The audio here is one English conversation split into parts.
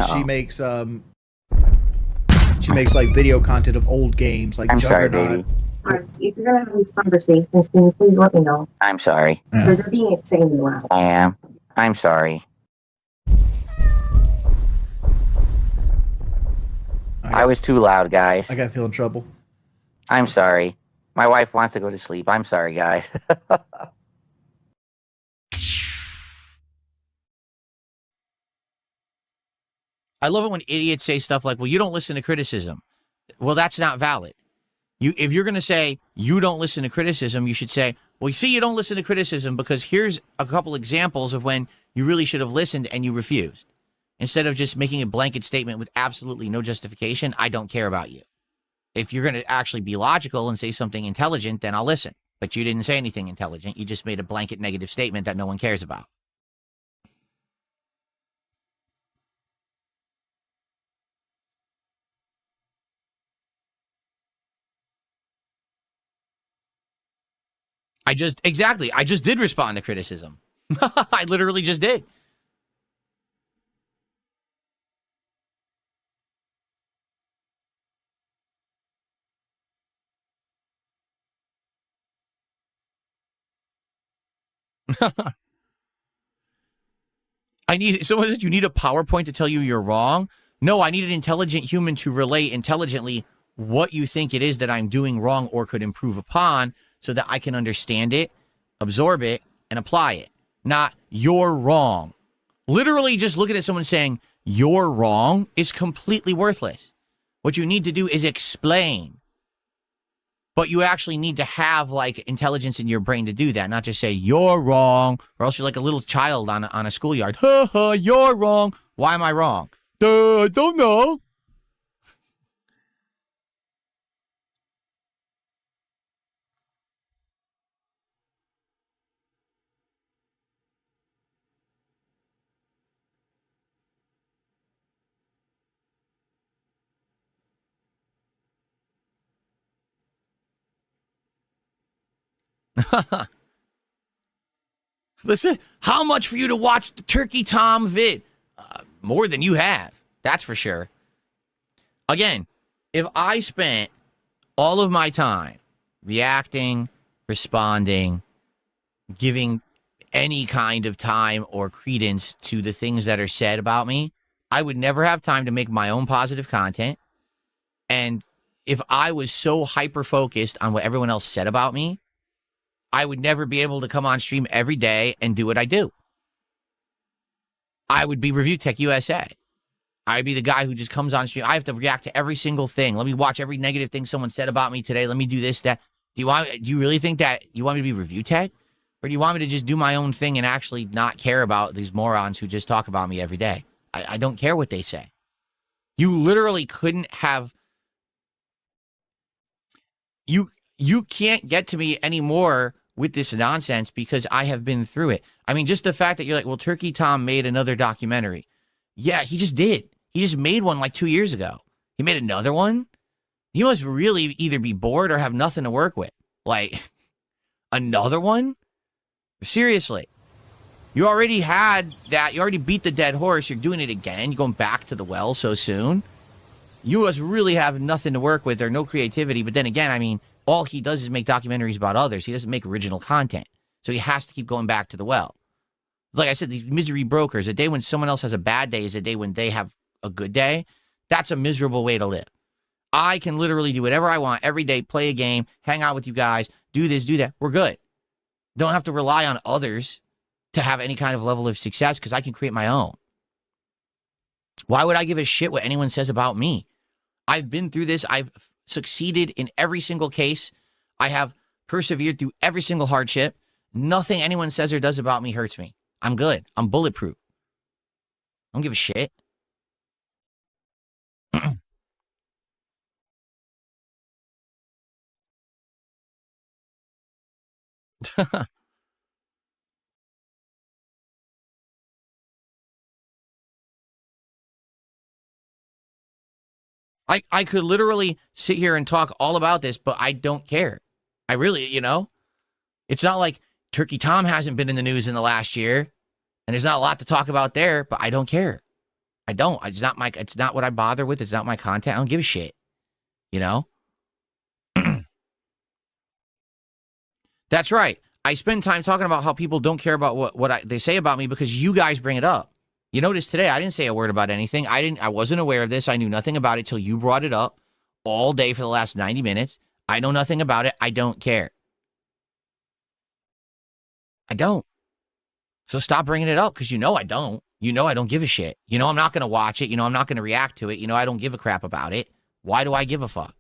She makes like video content of old games like I'm sorry, Juggernaut. baby. If you're gonna have these conversations, can you please let me know? I'm sorry. Yeah. They're being insanely loud. I am. I'm sorry. I was too loud, guys. I gotta feel in trouble. I'm sorry. My wife wants to go to sleep. I'm sorry, guys. I love it when idiots say stuff like, well, you don't listen to criticism. Well, that's not valid. If you're going to say you don't listen to criticism, you should say, well, you see, you don't listen to criticism because here's a couple examples of when you really should have listened and you refused. Instead of just making a blanket statement with absolutely no justification, I don't care about you. If you're going to actually be logical and say something intelligent, then I'll listen. But you didn't say anything intelligent. You just made a blanket negative statement that no one cares about. I just did respond to criticism. I literally just did. Someone said you need a PowerPoint to tell you you're wrong. No, I need an intelligent human to relay intelligently what you think it is that I'm doing wrong or could improve upon so that I can understand it, absorb it, and apply it. Not, you're wrong. Literally just looking at someone saying, you're wrong is completely worthless. What you need to do is explain. But you actually need to have, like, intelligence in your brain to do that, not just say, you're wrong, or else you're like a little child on a schoolyard. Ha ha, you're wrong. Why am I wrong? I don't know. Listen, how much for you to watch the Turkey Tom vid? More than you have. That's for sure. Again, if I spent all of my time reacting, responding, giving any kind of time or credence to the things that are said about me, I would never have time to make my own positive content. And if I was so hyper-focused on what everyone else said about me, I would never be able to come on stream every day and do what I do. I would be Review Tech USA. I'd be the guy who just comes on stream. I have to react to every single thing. Let me watch every negative thing someone said about me today. Let me do this, that. Do you really think that you want me to be Review Tech? Or do you want me to just do my own thing and actually not care about these morons who just talk about me every day? I don't care what they say. You literally couldn't have... You can't get to me anymore with this nonsense because I have been through it. I mean, just the fact that you're like, well, Turkey Tom made another documentary. Yeah, he just did. He just made one like 2 years ago. He made another one? He must really either be bored or have nothing to work with. Like, another one? Seriously. You already had that. You already beat the dead horse. You're doing it again. You're going back to the well so soon. You must really have nothing to work with or no creativity. But then again, I mean, all he does is make documentaries about others. He doesn't make original content. So he has to keep going back to the well. Like I said, these misery brokers, a day when someone else has a bad day is a day when they have a good day. That's a miserable way to live. I can literally do whatever I want every day, play a game, hang out with you guys, do this, do that. We're good. Don't have to rely on others to have any kind of level of success because I can create my own. Why would I give a shit what anyone says about me? I've been through this. I've succeeded in every single case. I have persevered through every single hardship. Nothing anyone says or does about me hurts me. I'm good. I'm bulletproof. I don't give a shit. I could literally sit here and talk all about this, but I don't care. I really, it's not like Turkey Tom hasn't been in the news in the last year, and there's not a lot to talk about there, but I don't care. I don't. It's not what I bother with. It's not my content. I don't give a shit. You know? That's right. I spend time talking about how people don't care about what they say about me because you guys bring it up. You notice today I didn't say a word about anything. I wasn't aware of this. I knew nothing about it till you brought it up all day for the last 90 minutes. I know nothing about it. I don't care. I don't. So stop bringing it up because you know I don't. You know I don't give a shit. You know I'm not going to watch it. You know I'm not going to react to it. You know I don't give a crap about it. Why do I give a fuck?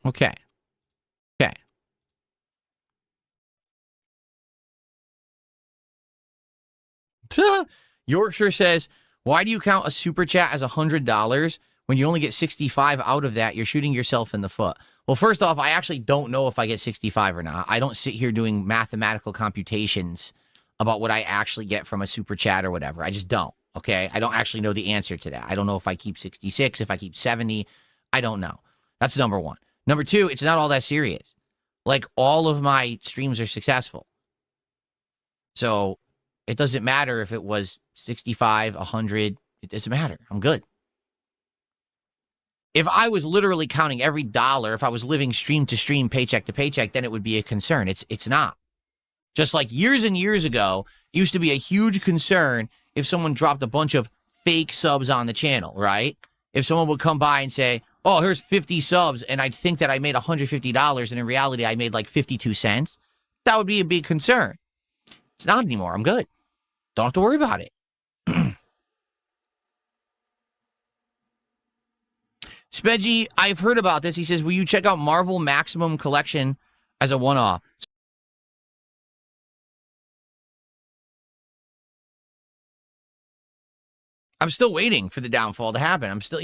Okay. Okay. Yorkshire says, why do you count a super chat as $100 when you only get 65 out of that? You're shooting yourself in the foot. Well, first off, I actually don't know if I get 65 or not. I don't sit here doing mathematical computations about what I actually get from a super chat or whatever. I just don't. Okay. I don't actually know the answer to that. I don't know if I keep 66, if I keep 70. I don't know. That's number one. Number two, it's not all that serious. Like all of my streams are successful. So it doesn't matter if it was 65, 100. It doesn't matter. I'm good. If I was literally counting every dollar, if I was living stream to stream, paycheck to paycheck, then it would be a concern. It's not. Just like years and years ago, it used to be a huge concern if someone dropped a bunch of fake subs on the channel, right? If someone would come by and say, oh, here's 50 subs, and I'd think that I made $150, and in reality, I made like 52 cents, that would be a big concern. It's not anymore. I'm good. Don't have to worry about it. Spedgy, I've heard about this. He says, will you check out Marvel Maximum Collection as a one-off? I'm still waiting for the downfall to happen. I'm still,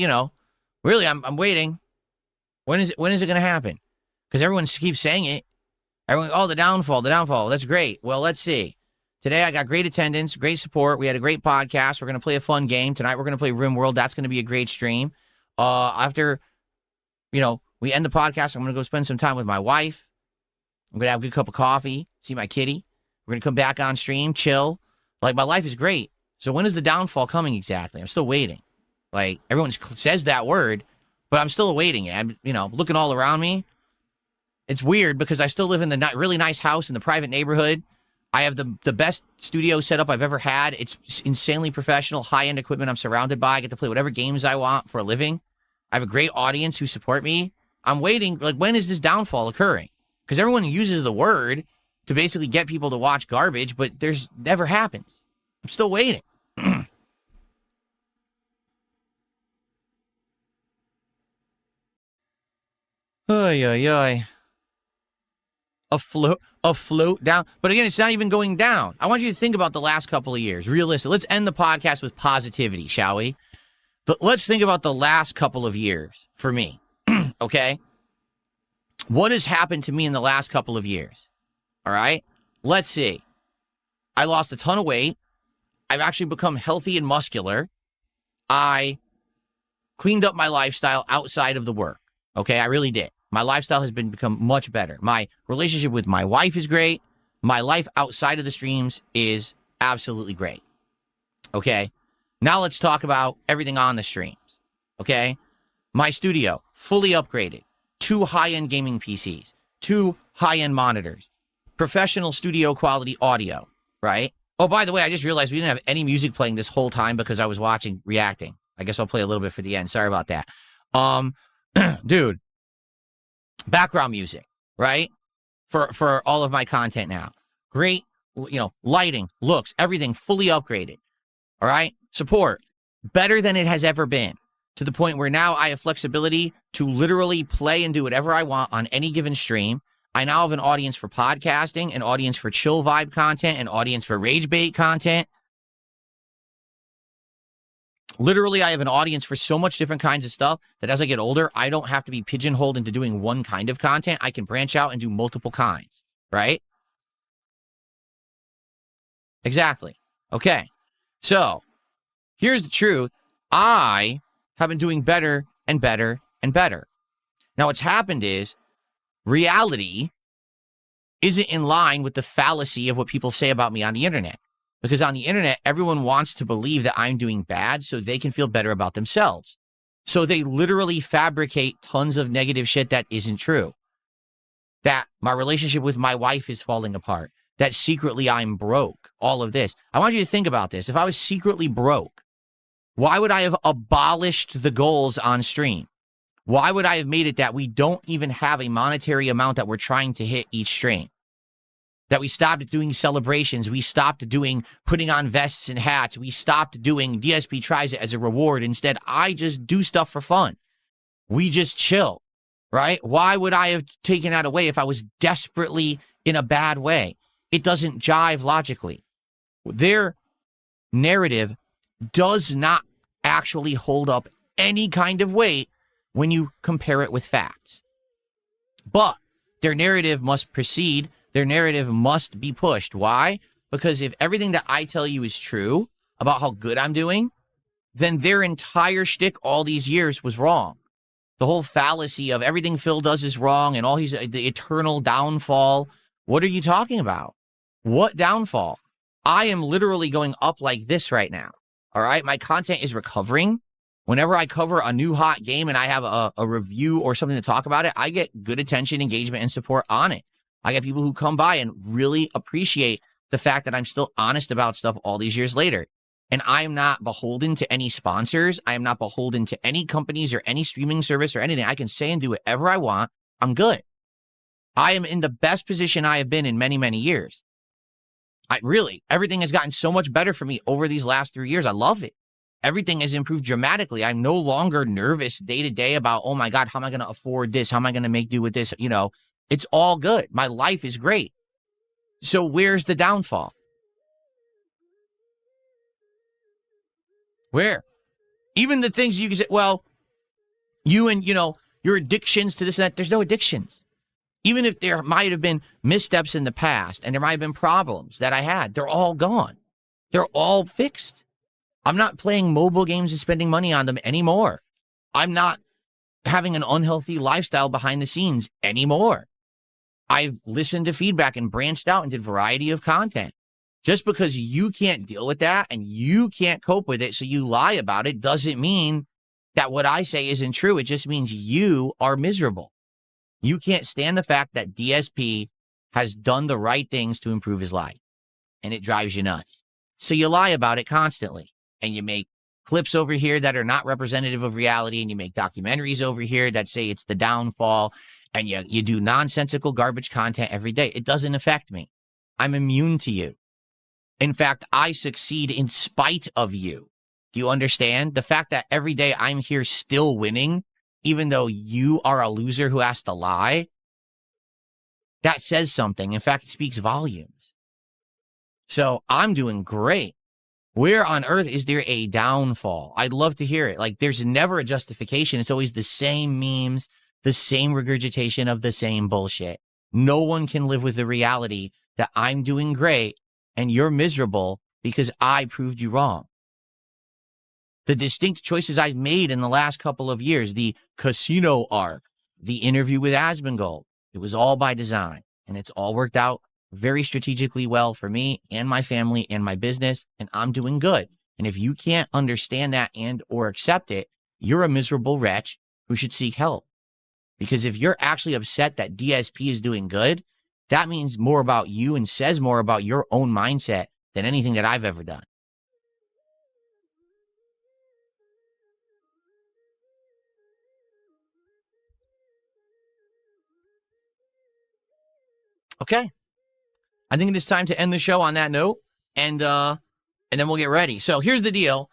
really, I'm waiting. When is it going to happen? Because everyone keeps saying it. Everyone, oh, the downfall. That's great. Well, let's see. Today, I got great attendance, great support. We had a great podcast. We're going to play a fun game. Tonight, we're going to play RimWorld. That's going to be a great stream. After, we end the podcast, I'm going to go spend some time with my wife. I'm going to have a good cup of coffee, see my kitty. We're going to come back on stream, chill. Like, my life is great. So when is the downfall coming exactly? I'm still waiting. Like, everyone says that word, but I'm still awaiting it. I'm, looking all around me. It's weird because I still live in the really nice house in the private neighborhood. I have the best studio setup I've ever had. It's insanely professional, high-end equipment I'm surrounded by. I get to play whatever games I want for a living. I have a great audience who support me. I'm waiting. Like, when is this downfall occurring? Because everyone uses the word to basically get people to watch garbage, but there's never happens. I'm still waiting. Oy, oy, oy. A float down. But again, it's not even going down. I want you to think about the last couple of years. Realistic. Let's end the podcast with positivity, shall we? But let's think about the last couple of years for me. Okay? What has happened to me in the last couple of years? All right? Let's see. I lost a ton of weight. I've actually become healthy and muscular. I cleaned up my lifestyle outside of the work. Okay? I really did. My lifestyle has become much better. My relationship with my wife is great. My life outside of the streams is absolutely great. Okay? Now let's talk about everything on the streams. Okay? My studio, fully upgraded. 2 high-end gaming PCs. 2 high-end monitors. Professional studio quality audio. Right? Oh, by the way, I just realized we didn't have any music playing this whole time because I was reacting. I guess I'll play a little bit for the end. Sorry about that. Dude. Background music, right? For all of my content now. Great, lighting, looks, everything fully upgraded. All right? Support. Better than it has ever been. To the point where now I have flexibility to literally play and do whatever I want on any given stream. I now have an audience for podcasting, an audience for chill vibe content, an audience for rage bait content. Literally, I have an audience for so much different kinds of stuff that as I get older, I don't have to be pigeonholed into doing one kind of content. I can branch out and do multiple kinds, right? Exactly. Okay. So here's the truth. I have been doing better and better and better. Now, what's happened is reality isn't in line with the fallacy of what people say about me on the internet. Because on the internet, everyone wants to believe that I'm doing bad so they can feel better about themselves. So they literally fabricate tons of negative shit that isn't true. That my relationship with my wife is falling apart. That secretly I'm broke. All of this. I want you to think about this. If I was secretly broke, why would I have abolished the goals on stream? Why would I have made it that we don't even have a monetary amount that we're trying to hit each stream? That we stopped doing celebrations. We stopped doing putting on vests and hats. We stopped doing DSP tries it as a reward. Instead, I just do stuff for fun. We just chill, right? Why would I have taken that away if I was desperately in a bad way? It doesn't jive logically. Their narrative does not actually hold up any kind of weight when you compare it with facts. But their narrative must proceed. Their narrative must be pushed. Why? Because if everything that I tell you is true about how good I'm doing, then their entire shtick all these years was wrong. The whole fallacy of everything Phil does is wrong and all he's the eternal downfall. What are you talking about? What downfall? I am literally going up like this right now. All right. My content is recovering. Whenever I cover a new hot game and I have a review or something to talk about it, I get good attention, engagement, and support on it. I get people who come by and really appreciate the fact that I'm still honest about stuff all these years later. And I am not beholden to any sponsors. I am not beholden to any companies or any streaming service or anything. I can say and do whatever I want. I'm good. I am in the best position I have been in many, many years. Everything has gotten so much better for me over these last 3 years. I love it. Everything has improved dramatically. I'm no longer nervous day to day about, oh my God, how am I going to afford this? How am I going to make do with this? You know, it's all good. My life is great. So where's the downfall? Where? Even the things you can say, well, you and, your addictions to this and that, there's no addictions. Even if there might have been missteps in the past and there might have been problems that I had, they're all gone. They're all fixed. I'm not playing mobile games and spending money on them anymore. I'm not having an unhealthy lifestyle behind the scenes anymore. I've listened to feedback and branched out and did a variety of content. Just because you can't deal with that and you can't cope with it, so you lie about it, doesn't mean that what I say isn't true. It just means you are miserable. You can't stand the fact that DSP has done the right things to improve his life, and it drives you nuts. So you lie about it constantly, and you make clips over here that are not representative of reality, and you make documentaries over here that say it's the downfall, and you do nonsensical garbage content every day. It doesn't affect me. I'm immune to you. In fact, I succeed in spite of you. Do you understand? The fact that every day I'm here still winning, even though you are a loser who has to lie, that says something. In fact, it speaks volumes. So I'm doing great. Where on earth is there a downfall? I'd love to hear it. Like, there's never a justification. It's always the same memes, the same regurgitation of the same bullshit. No one can live with the reality that I'm doing great and you're miserable because I proved you wrong. The distinct choices I've made in the last couple of years, the casino arc, the interview with Asmongold, it was all by design, and it's all worked out very strategically well for me and my family and my business, and I'm doing good. And if you can't understand that and or accept it, you're a miserable wretch who should seek help. Because if you're actually upset that DSP is doing good, that means more about you and says more about your own mindset than anything that I've ever done. Okay. I think it is time to end the show on that note, and then we'll get ready. So here's the deal.